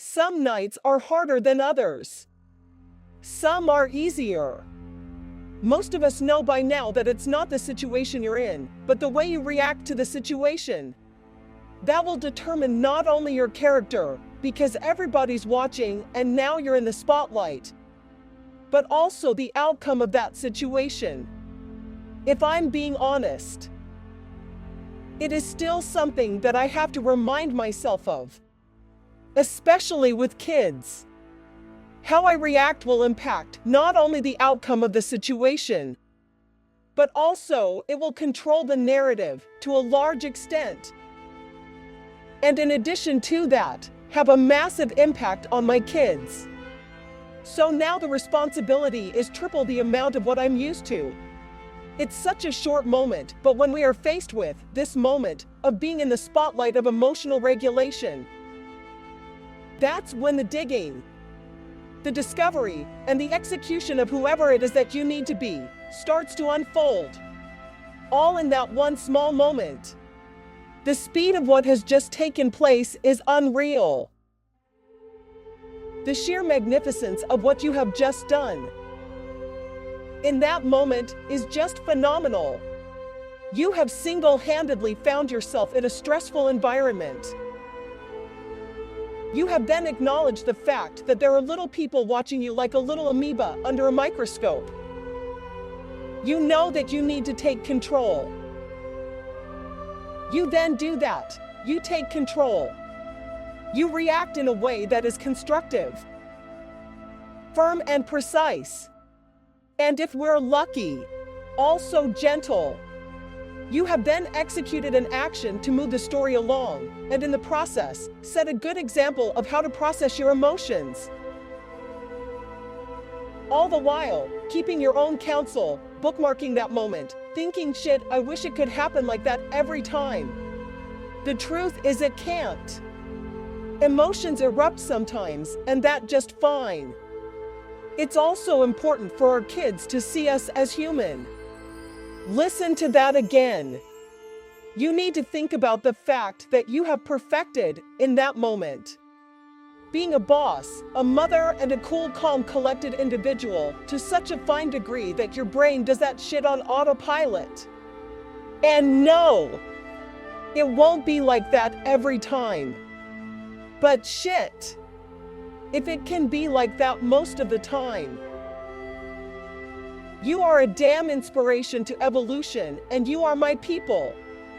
Some nights are harder than others. Some are easier. Most of us know by now that it's not the situation you're in, but the way you react to the situation. That will determine not only your character, because everybody's watching and now you're in the spotlight, but also the outcome of that situation. If I'm being honest, it is still something that I have to remind myself of, especially with kids. How I react will impact not only the outcome of the situation, but also it will control the narrative to a large extent. And in addition to that, have a massive impact on my kids. So now the responsibility is triple the amount of what I'm used to. It's such a short moment, but when we are faced with this moment of being in the spotlight of emotional regulation, that's when the digging, the discovery, and the execution of whoever it is that you need to be starts to unfold. All in that one small moment. The speed of what has just taken place is unreal. The sheer magnificence of what you have just done in that moment is just phenomenal. You have single-handedly found yourself in a stressful environment. You have then acknowledged the fact that there are little people watching you like a little amoeba under a microscope. You know that you need to take control. You then do that. You take control. You react in a way that is constructive, firm and precise. And if we're lucky, also gentle. You have then executed an action to move the story along, and in the process, set a good example of how to process your emotions. All the while, keeping your own counsel, bookmarking that moment, thinking, shit, I wish it could happen like that every time. The truth is it can't. Emotions erupt sometimes, and that's just fine. It's also important for our kids to see us as human. Listen to that again. You need to think about the fact that you have perfected, in that moment, being a boss, a mother, and a cool, calm, collected individual to such a fine degree that your brain does that shit on autopilot. And no, it won't be like that every time. But shit, if it can be like that most of the time, you are a damn inspiration to evolution, and you are my people.